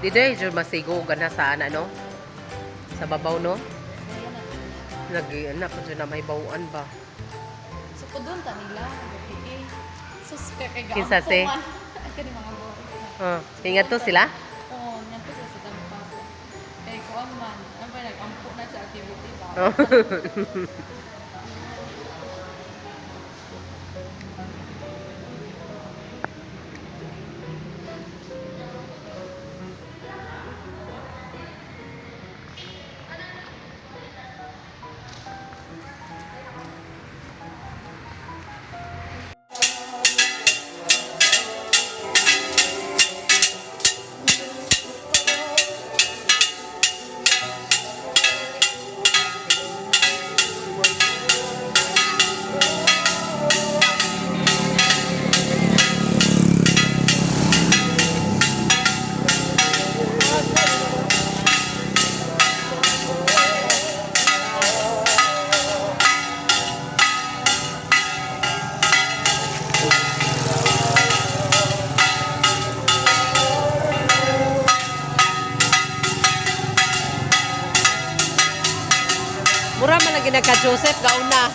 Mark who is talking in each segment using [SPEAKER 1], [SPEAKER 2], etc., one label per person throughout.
[SPEAKER 1] Di day jud masigo gana sa ana no. Sa babaw no. Lagi anak ko na may bawaan ba.
[SPEAKER 2] So ko doon ta nila, okay. Sus kay
[SPEAKER 1] Kinsa si?
[SPEAKER 2] Kani mga bawang.
[SPEAKER 1] Ingat to sila?
[SPEAKER 2] Oo, nyanto sila sa Tampaso. Kay ko man, ano ba nag-ampo na sa activity ba?
[SPEAKER 1] Mura man lagi nagka Joseph gauna.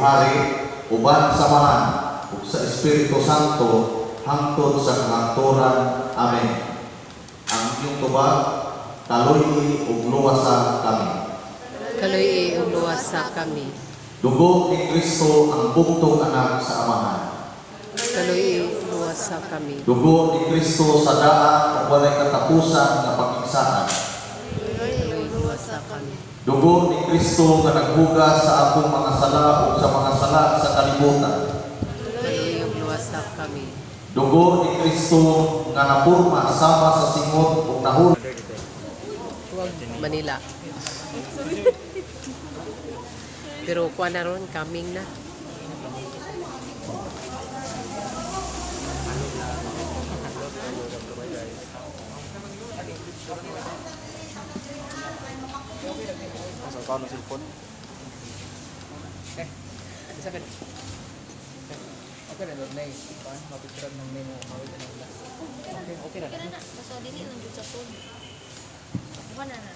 [SPEAKER 3] Hari uban samahan ug sa Espiritu Santo hangtod sa kahangturan. Amen. Ang inyong tubag kaluy ug luwasa kami.
[SPEAKER 1] Kaloy ug luwasa kami.
[SPEAKER 3] Dugo ni Kristo ang bugtong anak sa amahan.
[SPEAKER 1] Kaloy ug luwasa kami.
[SPEAKER 3] Dugo ni Kristo sa daan ug walay katapusan nga pag-igsahan.
[SPEAKER 1] Kaloy ug luwasa kami.
[SPEAKER 3] Dugo ni Kristo nga naghugas sa akong mga sala ug sa mga sala sa kalibutan.
[SPEAKER 1] Kaloy ug luwasa kami.
[SPEAKER 3] Dugo ni Kristo nga napurma sama sa singot ug nahul.
[SPEAKER 1] Manila. Pero kuha na ron, coming na.
[SPEAKER 4] Sa kaon ng cellphone.
[SPEAKER 5] Isa ka. Okay na doon na eh. Mapicturan ng memo. Mawit na nila. Okay na.
[SPEAKER 2] Basta dili lang jud sa phone. Wala na.